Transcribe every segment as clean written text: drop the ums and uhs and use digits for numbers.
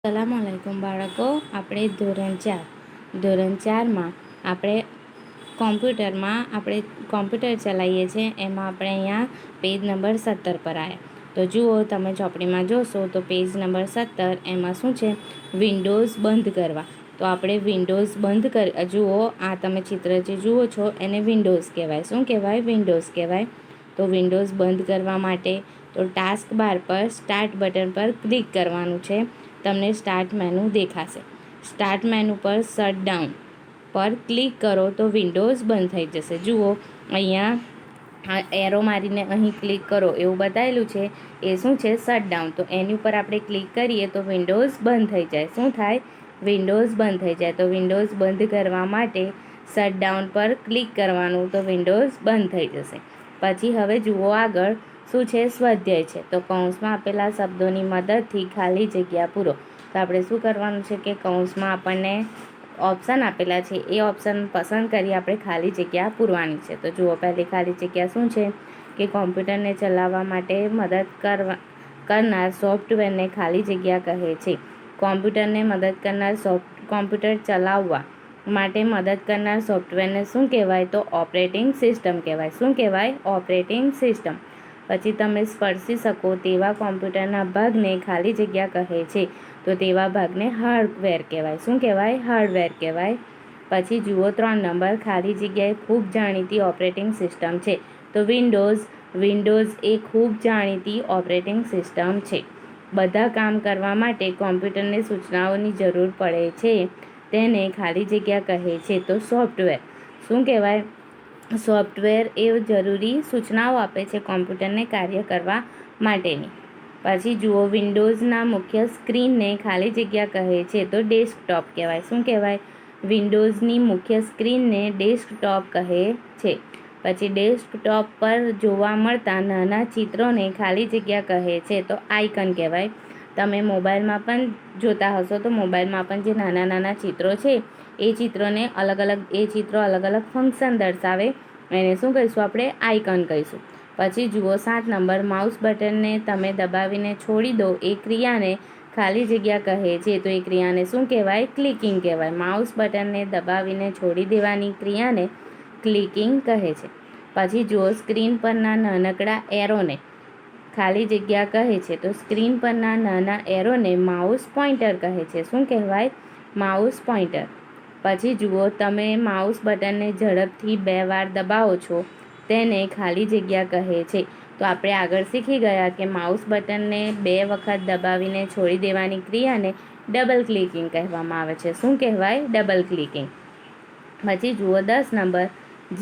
સલામુઅલૈકુમ બાળકો, આપણે ધોરણ 4માં આપણે કોમ્પ્યુટર ચલાવીએ છીએ. એમાં આપણે અહીંયા પેજ નંબર 17 પર આવ્યા. તો જુઓ, તમે ચોપડીમાં જોશો તો પેજ નંબર 17 એમાં શું છે? વિન્ડોઝ બંધ કરવા. તો આપણે વિન્ડોઝ બંધ જુઓ, આ તમે ચિત્ર જે જુઓ છો એને વિન્ડોઝ કહેવાય. શું કહેવાય? વિન્ડોઝ કહેવાય. તો વિન્ડોઝ બંધ કરવા માટે તો ટાસ્ક બાર પર સ્ટાર્ટ બટન પર ક્લિક કરવાનું છે. તમને સ્ટાર્ટ મેનુ દેખાશે. સ્ટાર્ટ મેનુ પર શટડાઉન પર ક્લિક કરો તો વિન્ડોઝ બંધ થઈ જશે. જુઓ, અહીંયા એરો મારીને અહીં ક્લિક કરો એવું બતાવેલું છે. એ શું છે? શટડાઉન. તો એની ઉપર આપણે ક્લિક કરીએ તો વિન્ડોઝ બંધ થઈ જાય. શું થાય? વિન્ડોઝ બંધ થઈ જાય. તો વિન્ડોઝ બંધ કરવા માટે શટડાઉન પર ક્લિક કરવાનું તો વિન્ડોઝ બંધ થઈ જશે. પછી હવે જુઓ આગળ શું છે? સ્વાધ્યાય છે. તો કૌંસમાં આપેલા શબ્દોની મદદથી ખાલી જગ્યા પૂરો. તો આપણે શું કરવાનું છે કે કૌંસમાં આપણને ઓપ્શન આપેલા છે, એ ઓપ્શન પસંદ કરી આપણે ખાલી જગ્યા પૂરવાની છે. તો જુઓ, પહેલી ખાલી જગ્યા શું છે કે કોમ્પ્યુટરને ચલાવવા માટે મદદ કરનાર સોફ્ટવેરને ખાલી જગ્યા કહે છે. કોમ્પ્યુટરને મદદ કરનાર કોમ્પ્યુટર ચલાવવા માટે મદદ કરનાર સોફ્ટવેરને શું કહેવાય? તો ઓપરેટિંગ સિસ્ટમ કહેવાય. શું કહેવાય? Operating system. પછી તમે સ્પર્શી શકો તેવા કોમ્પ્યુટરના ભાગને ખાલી જગ્યા કહે છે. તો તેવા ભાગને હાર્ડવેર કહેવાય. શું કહેવાય? હાર્ડવેર કહેવાય. પછી જુઓ 3 નંબર, ખાલી જગ્યાએ ખૂબ જાણીતી ઓપરેટિંગ સિસ્ટમ છે. તો વિન્ડોઝ એ ખૂબ જાણીતી ઓપરેટિંગ સિસ્ટમ છે. બધા કામ કરવા માટે કોમ્પ્યુટરને સૂચનાઓની જરૂર પડે છે. તેને ખાલી જગ્યા કહે છે. તો સોફ્ટવેર. શું કહેવાય? સોફ્ટવેર એ જરૂરી સૂચનાઓ આપે છે કોમ્પ્યુટરને કાર્ય કરવા માટેની. પછી જુઓ, વિન્ડોઝના મુખ્ય સ્ક્રીનને ખાલી જગ્યા કહે છે. તો ડેસ્કટોપ કહેવાય. શું કહેવાય? વિન્ડોઝની મુખ્ય સ્ક્રીનને ડેસ્કટોપ કહે છે. પછી ડેસ્કટોપ પર જોવા મળતા નાના ચિત્રોને ખાલી જગ્યા કહે છે. તો આઇકન કહેવાય. તમે મોબાઈલમાં પણ જોતા હશો તો મોબાઈલમાં પણ જે નાના નાના ચિત્રો છે એ ચિત્રો અલગ અલગ ફંક્શન દર્શાવે. એને શું કહીશું? આપણે આઇકન કહીશું. પછી જુઓ 7 નંબર, માઉસ બટનને તમે દબાવીને છોડી દો એ ક્રિયાને ખાલી જગ્યા કહે છે. તો એ ક્રિયાને શું કહેવાય? ક્લિકિંગ કહેવાય. માઉસ બટનને દબાવીને છોડી દેવાની ક્રિયાને ક્લિકિંગ કહે છે. પછી જુઓ, સ્ક્રીન પરના નાનકડા એરોને ખાલી જગ્યા કહે છે. તો સ્ક્રીન પરના નાના એરોને માઉસ પોઇન્ટર કહે છે. શું કહેવાય? Mouse pointer. પછી જુઓ, તમે માઉસ બટનને ઝડપથી 2 વાર દબાવો છો તેને ખાલી જગ્યા કહે છે. તો આપણે આગળ શીખી ગયા કે માઉસ બટનને 2 વખત દબાવીને છોડી દેવાની ક્રિયાને ડબલ ક્લિકિંગ કહેવામાં આવે છે. શું કહેવાય? Double clicking. પછી જુઓ 10 નંબર,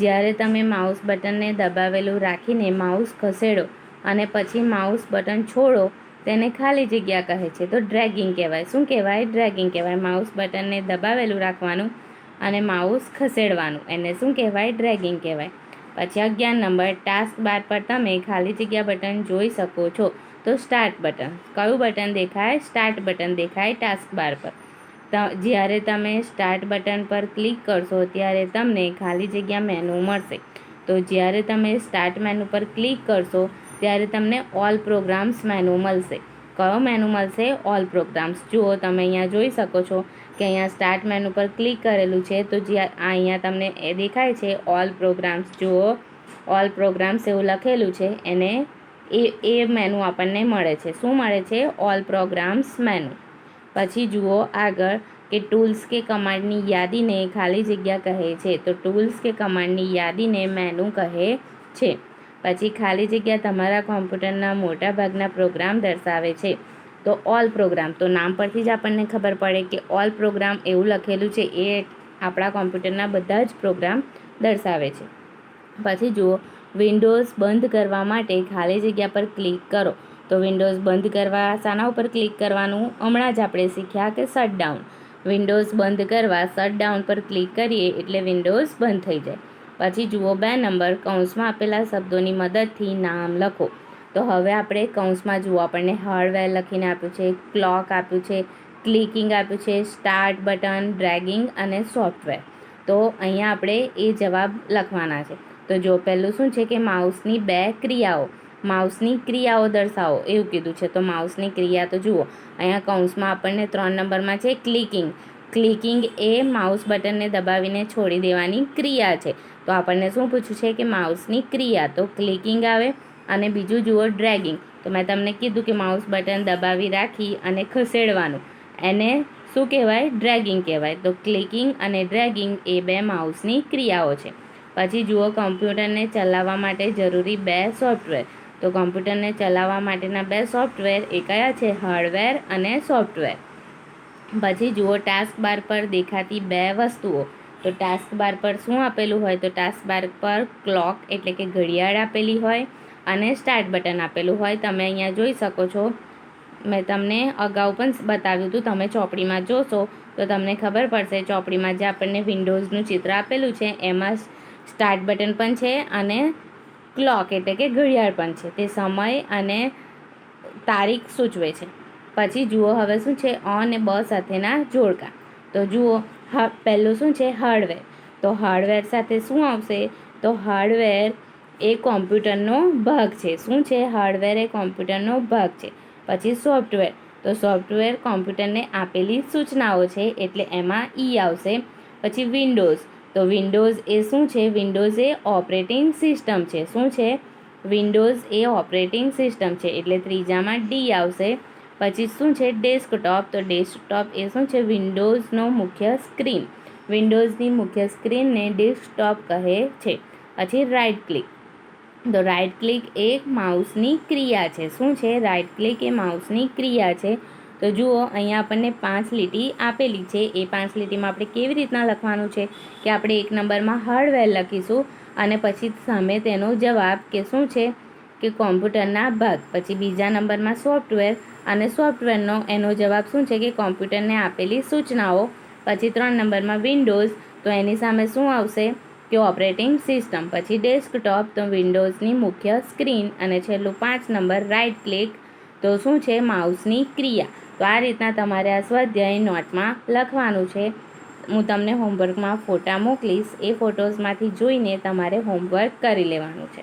જ્યારે તમે માઉસ બટનને દબાવેલું રાખીને માઉસ ખસેડો અને પછી માઉસ બટન છોડો તેને ખાલી જગ્યા કહે છે. તો ડ્રેગિંગ કહેવાય. શું કહેવાય? ડ્રેગિંગ કહેવાય. માઉસ બટનને દબાવેલું રાખવાનું અને માઉસ ખસેડવાનું, એને શું કહેવાય? ડ્રેગિંગ કહેવાય. પછી 11 નંબર, ટાસ્ક બાર પર તમે ખાલી જગ્યા બટન જોઈ શકો છો. તો સ્ટાર્ટ બટન. કયું બટન દેખાય? સ્ટાર્ટ બટન દેખાય ટાસ્ક બાર પર. જ્યારે તમે સ્ટાર્ટ બટન પર ક્લિક કરશો ત્યારે તમને ખાલી જગ્યા મેનુ મળશે. તો જ્યારે તમે સ્ટાર્ટ મેનુ પર ક્લિક કરશો ત્યારે તમને ઓલ પ્રોગ્રામ્સ મેનુ મળશે. કયો મેનુ મળશે? All programs. જુઓ, તમે અહીંયા જોઈ શકો છો કે અહીંયા સ્ટાર્ટ મેનુ પર ક્લિક કરેલું છે તો અહીંયા તમને એ દેખાય છે ઓલ પ્રોગ્રામ્સ. જુઓ, ઓલ પ્રોગ્રામ્સ એવું લખેલું છે, એને એ મેનુ આપણને મળે છે. શું મળે છે? All programs menu. પછી જુઓ આગળ કે ટૂલ્સ કે કમાન્ડની યાદીને ખાલી જગ્યા કહે છે. તો ટૂલ્સ કે કમાન્ડની યાદીને મેનુ કહે છે. પછી ખાલી જગ્યા તમારા કોમ્પ્યુટરના મોટા ભાગના પ્રોગ્રામ દર્શાવે છે. તો ઓલ પ્રોગ્રામ, તો નામ પરથી જ આપણને ખબર પડે કે ઓલ પ્રોગ્રામ એવું લખેલું છે, એ આપણા કોમ્પ્યુટરના બધા જ પ્રોગ્રામ દર્શાવે છે. પછી જુઓ, વિન્ડોઝ બંધ કરવા માટે ખાલી જગ્યા પર ક્લિક કરો. તો વિન્ડોઝ બંધ કરવા શાના ઉપર ક્લિક કરવાનું? હમણાં જ આપણે શીખ્યા કે શટડાઉન. વિન્ડોઝ બંધ કરવા શટડાઉન પર ક્લિક કરીએ એટલે વિન્ડોઝ બંધ થઈ જાય. પછી જુઓ 2 નંબર, કૌંસમાં આપેલા શબ્દોની મદદથી નામ લખો. તો હવે આપણે કૌંસમાં જુઓ, આપણને હાર્ડવેર લખીને આપ્યું છે, ક્લોક આપ્યું છે, ક્લિકિંગ આપ્યું છે, સ્ટાર્ટ બટન, ડ્રેગિંગ અને સોફ્ટવેર. તો અહીંયા આપણે એ જવાબ લખવાના છે. તો જો પહેલું શું છે કે માઉસની 2 ક્રિયાઓ. માઉસની ક્રિયાઓ દર્શાવો એવું કીધું છે. તો માઉસની ક્રિયા તો જુઓ, અહીંયા કૌંસમાં આપણને 3 નંબરમાં છે ક્લિકિંગ. ક્લિકિંગ એ માઉસ બટનને દબાવીને છોડી દેવાની ક્રિયા છે. તો આપણને શું પૂછ્યું છે કે માઉસની ક્રિયા, તો ક્લિકિંગ આવે. અને બીજું જુઓ ડ્રેગિંગ. તો મેં તમને કીધું કે માઉસ બટન દબાવી રાખી અને ખસેડવાનું, એને શું કહેવાય? ડ્રેગિંગ કહેવાય. તો ક્લિકિંગ અને ડ્રેગિંગ એ 2 માઉસની ક્રિયાઓ છે. પછી જુઓ કમ્પ્યુટરને ચલાવવા માટે જરૂરી 2 સોફ્ટવેર. તો કમ્પ્યુટરને ચલાવવા માટેના 2 સોફ્ટવેર એ કયા છે? હાર્ડવેર અને સોફ્ટવેર. પછી જુઓ ટાસ્ક બાર પર દેખાતી 2 વસ્તુઓ. તો ટાસ્ક બાર પર શું આપેલું હોય? તો ટાસ્ક બાર પર ક્લોક એટલે કે ઘડિયાળ આપેલી હોય અને સ્ટાર્ટ બટન આપેલું હોય. તમે અહીંયા જોઈ શકો છો, મેં તમને અગાઉ પણ બતાવ્યું હતું. તમે ચોપડીમાં જોશો તો તમને ખબર પડશે. ચોપડીમાં જે આપણને વિન્ડોઝનું ચિત્ર આપેલું છે એમાં સ્ટાર્ટ બટન પણ છે અને ક્લોક એટલે કે ઘડિયાળ પણ છે. તે સમય અને તારીખ સૂચવે છે. પછી જુઓ હવે શું છે? અ અને બ સાથેના જોડકા. તો જુઓ પહેલું શું છે? હાર્ડવેર. તો હાર્ડવેર સાથે શું આવશે? તો હાર્ડવેર એ કોમ્પ્યુટરનો ભાગ છે. શું છે? હાર્ડવેર એ કોમ્પ્યુટરનો ભાગ છે. પછી સોફ્ટવેર. તો સોફ્ટવેર કોમ્પ્યુટરને આપેલી સૂચનાઓ છે એટલે એમાં ઈ આવશે. પછી વિન્ડોઝ. તો વિન્ડોઝ એ શું છે? વિન્ડોઝ એ ઓપરેટિંગ સિસ્ટમ છે. શું છે? વિન્ડોઝ એ ઓપરેટિંગ સિસ્ટમ છે એટલે ત્રીજામાં ડી આવશે. પછી શું છે? ડેસ્કટોપ. તો ડેસ્કટોપ એ શું છે? વિન્ડોઝનો મુખ્ય સ્ક્રીન. વિન્ડોઝની મુખ્ય સ્ક્રીનને ડેસ્કટોપ કહે છે. પછી રાઇટ ક્લિક. તો રાઇટ ક્લિક એ માઉસની ક્રિયા છે. શું છે? રાઇટ ક્લિક એ માઉસની ક્રિયા છે. તો જુઓ અહીંયા આપણને 5 લીટી આપેલી છે. એ 5 લીટીમાં આપણે કેવી રીતના લખવાનું છે કે આપણે 1 નંબરમાં હાર્ડવેર લખીશું અને પછી સામે તેનો જવાબ કે શું છે કે કોમ્પ્યુટરના ભાગ. પછી બીજા નંબરમાં સોફ્ટવેર અને સોફ્ટવેરનો એનો જવાબ શું છે કે કોમ્પ્યુટરને આપેલી સૂચનાઓ. પછી 3 નંબરમાં વિન્ડોઝ. તો એની સામે શું આવશે કે ઓપરેટિંગ સિસ્ટમ. પછી ડેસ્કટોપ. તો વિન્ડોઝની મુખ્ય સ્ક્રીન. અને છેલ્લું 5 નંબર રાઇટ ક્લિક. તો શું છે? માઉસની ક્રિયા. તો આ રીતના તમારે આ સ્વાધ્યાય નોટમાં લખવાનું છે. હું તમને હોમવર્કમાં ફોટા મોકલીશ. એ ફોટોઝમાંથી જોઈને તમારે હોમવર્ક કરી લેવાનું છે.